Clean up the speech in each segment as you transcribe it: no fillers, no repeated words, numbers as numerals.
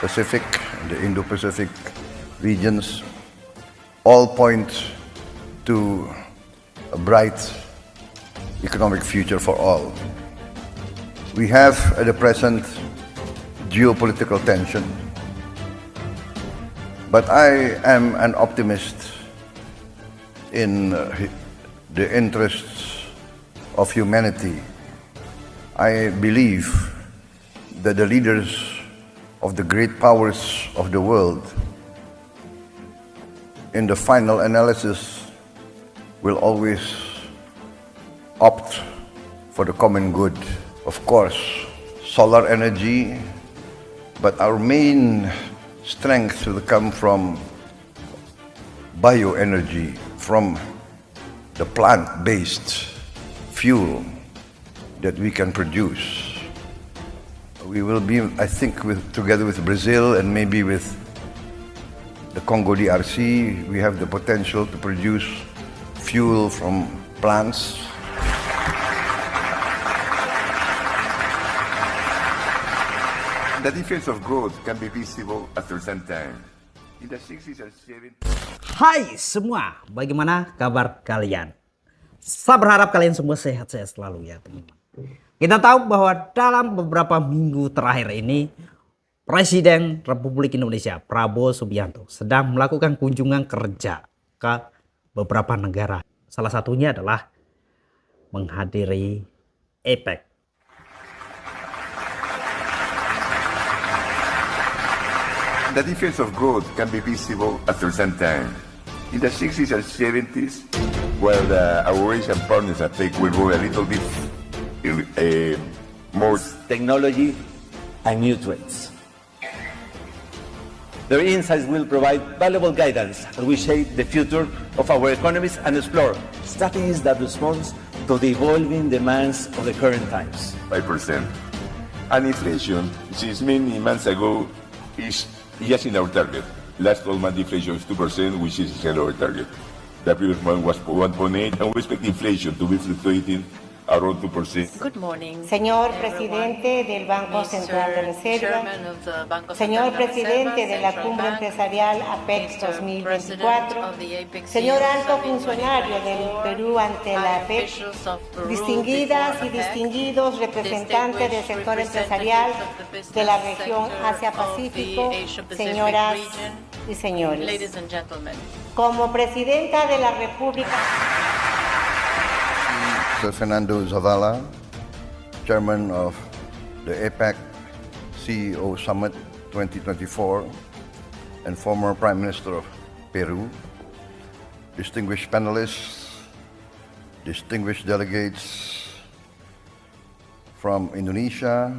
Pacific and the Indo-Pacific regions all point to a bright economic future for all. We have at the present geopolitical tension, but I am an optimist in the interests of humanity. I believe that the leaders of the great powers of the world, in the final analysis, will always opt for the common good. Of course, solar energy, but our main strength will come from bioenergy, from the plant-based fuel that we can produce. We will be, I think, together with Brazil and maybe with the Congo DRC, we have the potential to produce fuel from plants. The difference of growth can be visible after some time. In the 60s and 70s. Hai semua, bagaimana kabar kalian? Saya berharap kalian semua sehat-sehat selalu ya teman-teman. Kita tahu bahwa dalam beberapa minggu terakhir ini Presiden Republik Indonesia Prabowo Subianto sedang melakukan kunjungan kerja ke beberapa negara. Salah satunya adalah menghadiri APEC. The difference of growth can be visible after some time. In the 60s and 70s, while our Asian partners at APEC will grow a little bit more technology and new trends. Their insights will provide valuable guidance as we shape the future of our economies and explore strategies that respond to the evolving demands of the current times. 5%. And inflation, since many months ago, is just in our target. Last 12-month inflation is 2%, which is in our target. The previous month was 1.8%, and we expect inflation to be fluctuating around 2%. Good morning. Señor presidente del Banco Central de Reserva, señor presidente de la Cumbre Empresarial APEC 2024, señor alto funcionario del Perú ante la APEC, distinguidas y distinguidos representantes del sector empresarial de la región Asia-Pacífico, señoras y señores. Como presidenta de la República... Sir Fernando Zavala, Chairman of the APEC CEO Summit 2024 and former Prime Minister of Peru, distinguished panelists, distinguished delegates from Indonesia,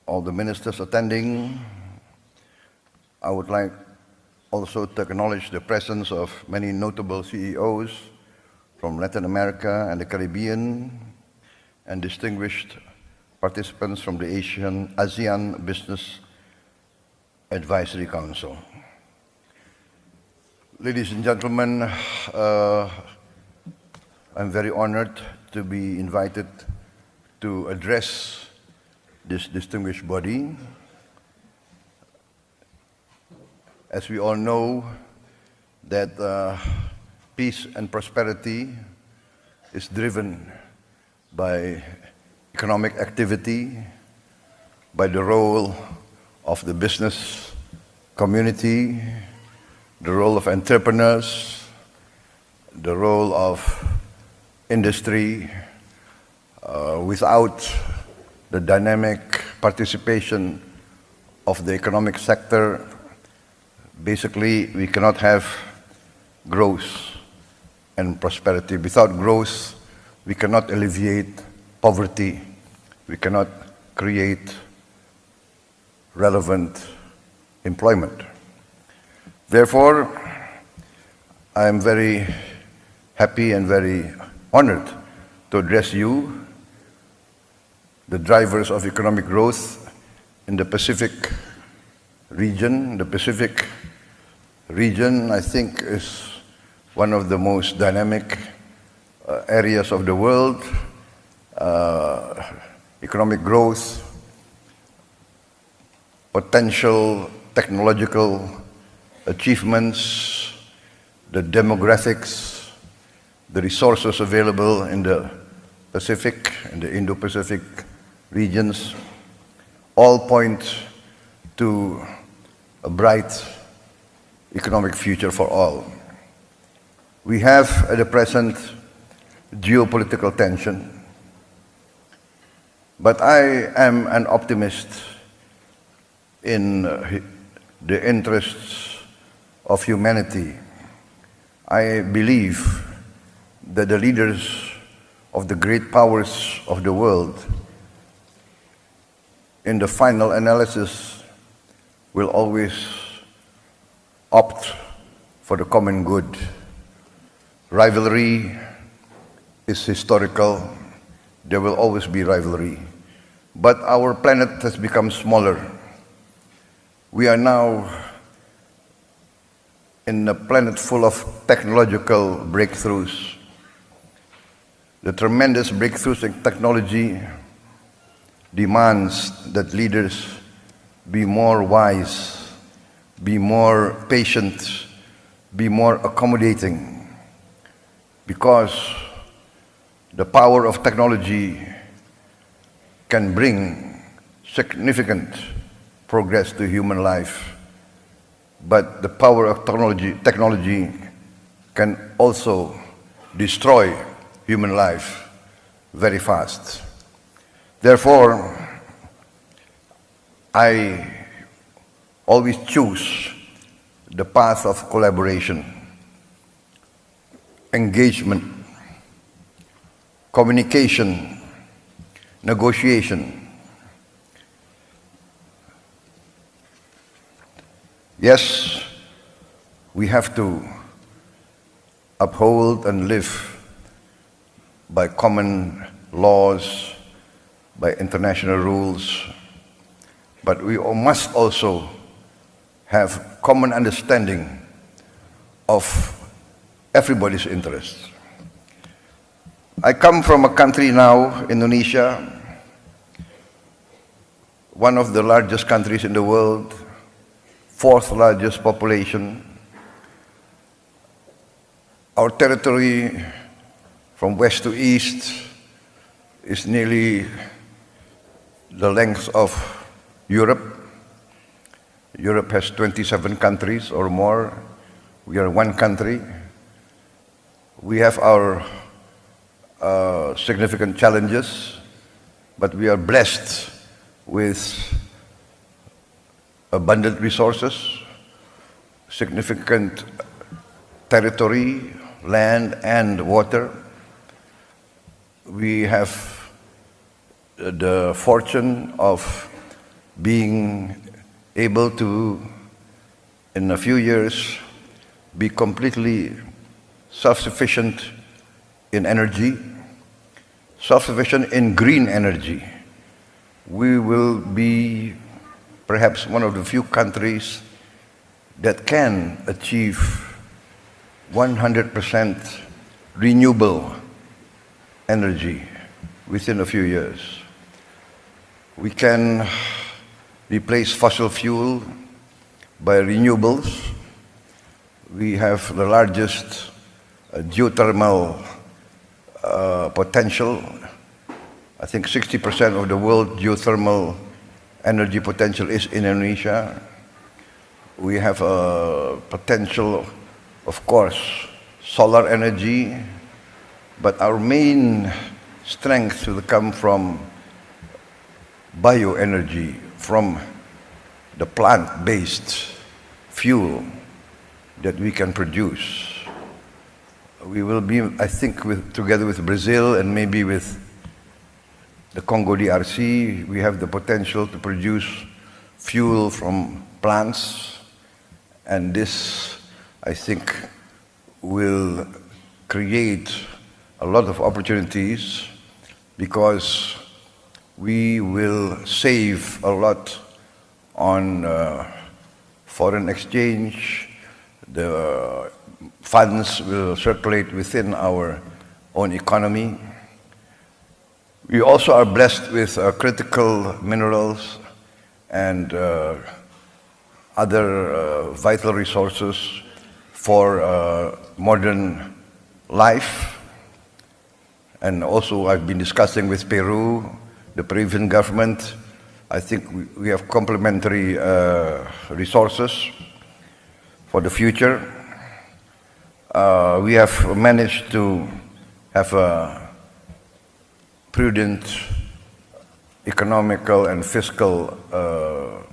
all the ministers attending. I would like also to acknowledge the presence of many notable CEOs from Latin America and the Caribbean, and distinguished participants from the ASEAN Business Advisory Council. Ladies and gentlemen, I'm very honored to be invited to address this distinguished body. As we all know, that peace and prosperity is driven by economic activity, by the role of the business community, the role of entrepreneurs, the role of industry. Without the dynamic participation of the economic sector, basically we cannot have growth and prosperity. Without growth, we cannot alleviate poverty. We cannot create relevant employment. Therefore, I am very happy and very honored to address you, the drivers of economic growth in the Pacific region. The Pacific region, I think, is one of the most dynamic areas of the world. Economic growth potential technological achievements, the demographics, the resources available in the Pacific and the Indo-Pacific regions, all point to a bright economic future for all. We have at the present geopolitical tension, but I am an optimist in the interests of humanity. I believe that the leaders of the great powers of the world, in the final analysis, will always opt for the common good. Rivalry is historical. There will always be rivalry. But our planet has become smaller. We are now in a planet full of technological breakthroughs. The tremendous breakthroughs in technology demands that leaders be more wise, be more patient, be more accommodating, because the power of technology can bring significant progress to human life, but the power of technology can also destroy human life very fast. Therefore, I always choose the path of collaboration, engagement, communication, negotiation. Yes, we have to uphold and live by common laws, by international rules, but we must also have common understanding of everybody's interests. I come from a country now, Indonesia, one of the largest countries in the world, fourth largest population. Our territory from west to east is nearly the length of Europe. Europe has 27 countries or more. We are one country. We have our significant challenges, but we are blessed with abundant resources, significant territory, land and water. We have the fortune of being able to, in a few years, be completely self-sufficient in energy, self-sufficient in green energy. We will be perhaps one of the few countries that can achieve 100% renewable energy within a few years. We can replace fossil fuel by renewables. We have the largest geothermal potential. I think 60% of the world geothermal energy potential is in Indonesia. We have a potential, of course, solar energy, but our main strength will come from bioenergy, from the plant-based fuel that we can produce. We will be, I think, together with Brazil and maybe with the Congo DRC, we have the potential to produce fuel from plants, and this, I think, will create a lot of opportunities because we will save a lot on foreign exchange. The funds will circulate within our own economy. We also are blessed with critical minerals and other vital resources for modern life. And also I've been discussing with Peru, the Peruvian government. I think we have complementary resources for the future. We have managed to have a prudent economical and fiscal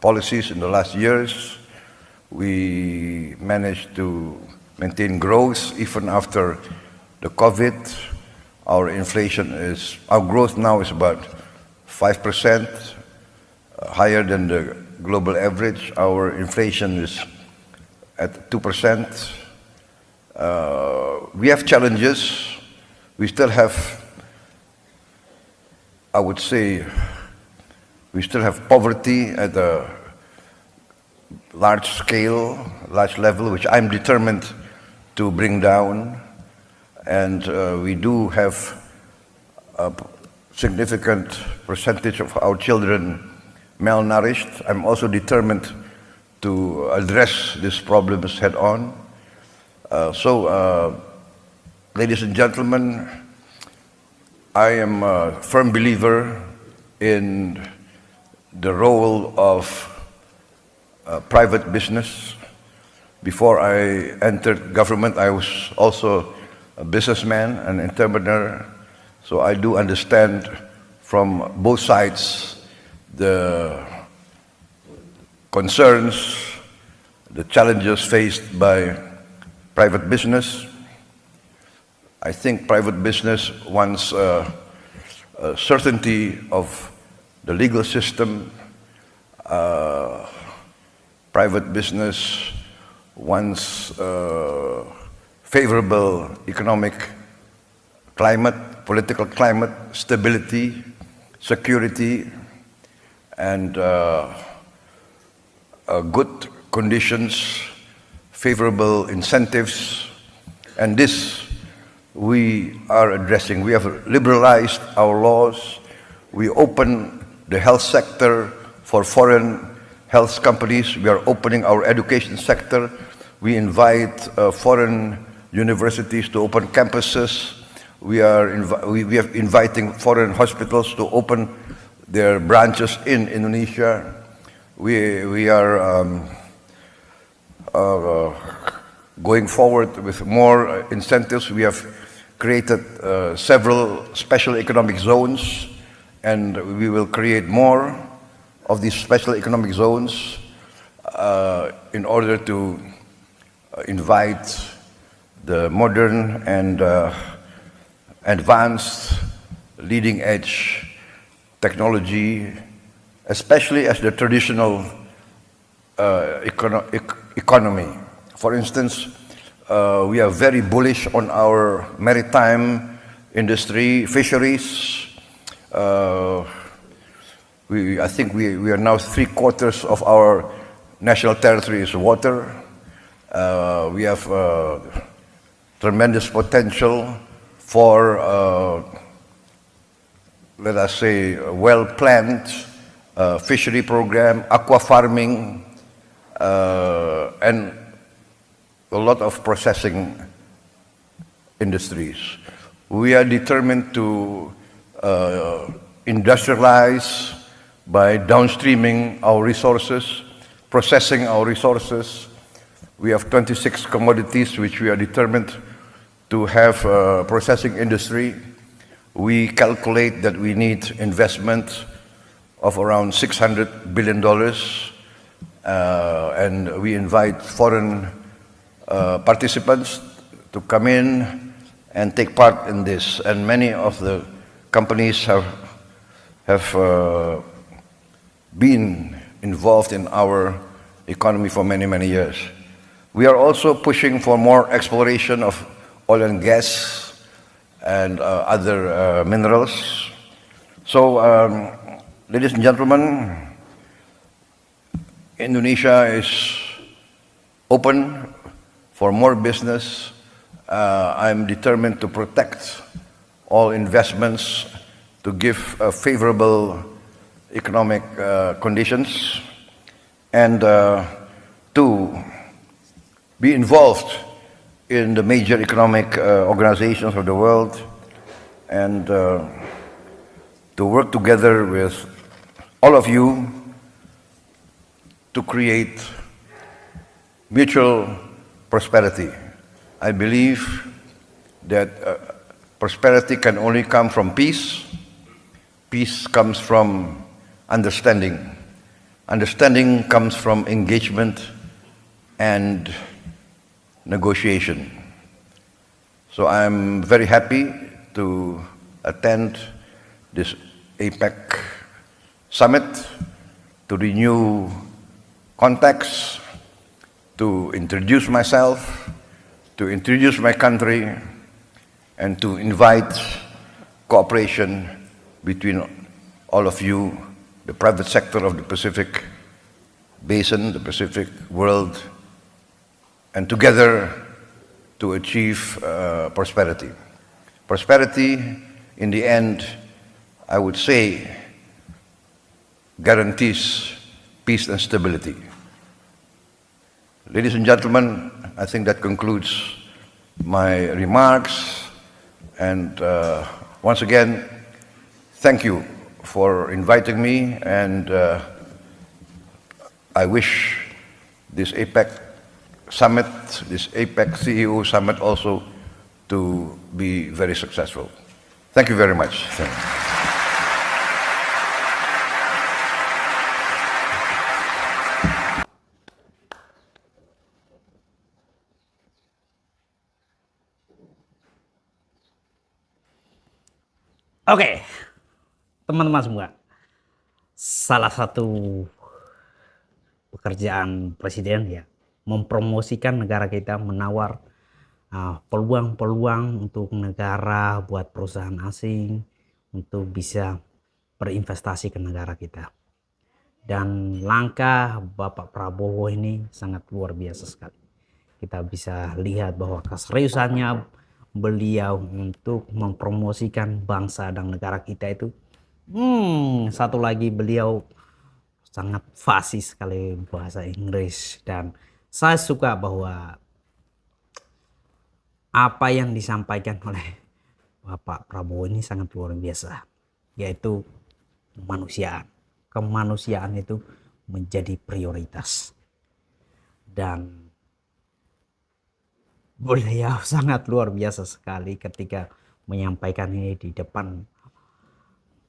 policies in the last years. We managed to maintain growth even after the COVID. Our growth now is about 5%, higher than the global average. Our inflation is at 2%. We have challenges. We still have, I would say, we still have poverty at a large scale, large level, which I'm determined to bring down. And we do have a significant percentage of our children malnourished. I'm also determined to address these problems head on. Ladies and gentlemen, I am a firm believer in the role of private business. Before I entered government, I was also a businessman, an entrepreneur, so I do understand from both sides the concerns, the challenges faced by private business. I think private business wants a certainty of the legal system. Private business wants favorable economic climate, political climate, stability, security, and good conditions, favorable incentives, and this we are addressing. We have liberalized our laws. We open the health sector for foreign health companies. We are opening our education sector. We invite foreign universities to open campuses. We are inviting foreign hospitals to open their branches in Indonesia. We are going forward with more incentives. We have created several special economic zones, and we will create more of these special economic zones in order to invite the modern and advanced leading-edge technology, especially as the traditional economy. For instance, we are very bullish on our maritime industry, fisheries. I think we are now 3/4 of our national territory is water. We have tremendous potential for, let us say, a well-planned fishery program, aqua farming, and a lot of processing industries. We are determined to industrialize by downstreaming our resources, processing our resources. We have 26 commodities which we are determined to have a processing industry. We calculate that we need investment of around $600 billion, and we invite foreign participants to come in and take part in this. And many of the companies have been involved in our economy for many, many years. We are also pushing for more exploration of oil and gas and other minerals. So, ladies and gentlemen, Indonesia is open for more business. I'm determined to protect all investments, to give a favorable economic conditions and to be involved in the major economic organizations of the world and to work together with all of you to create mutual prosperity. I believe that prosperity can only come from peace. Peace comes from understanding. Understanding comes from engagement and negotiation. So I'm very happy to attend this APEC summit, to renew contacts, to introduce myself, to introduce my country, and to invite cooperation between all of you, the private sector of the Pacific Basin, the Pacific world, and together to achieve prosperity. Prosperity, in the end, I would say, guarantees peace and stability. Ladies and gentlemen, I think that concludes my remarks. And once again, thank you for inviting me, and I wish this APEC summit, this APEC CEO summit also to be very successful. Thank you very much. Oke, teman-teman semua, salah satu pekerjaan presiden ya mempromosikan negara kita, menawar peluang-peluang untuk negara, buat perusahaan asing untuk bisa berinvestasi ke negara kita. Dan langkah Bapak Prabowo ini sangat luar biasa sekali. Kita bisa lihat bahwa keseriusannya beliau untuk mempromosikan bangsa dan negara kita itu. Satu lagi, beliau sangat fasih sekali bahasa Inggris, dan saya suka bahwa apa yang disampaikan oleh Bapak Prabowo ini sangat luar biasa, yaitu kemanusiaan. Kemanusiaan itu menjadi prioritas, dan beliau sangat luar biasa sekali ketika menyampaikan ini di depan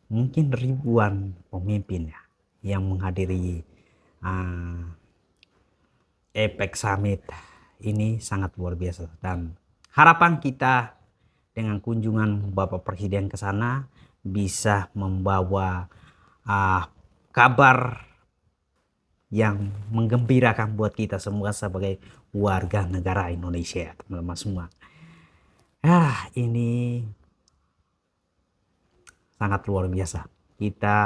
mungkin ribuan pemimpin ya, yang menghadiri APEC Summit ini sangat luar biasa. Dan harapan kita dengan kunjungan Bapak Presiden ke sana bisa membawa kabar yang menggembirakan buat kita semua sebagai warga negara Indonesia, teman-teman semua. Ini sangat luar biasa. Kita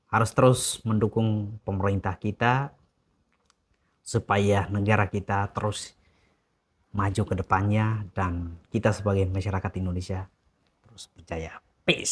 harus terus mendukung pemerintah kita supaya negara kita terus maju ke depannya, dan kita sebagai masyarakat Indonesia terus berjaya. Peace.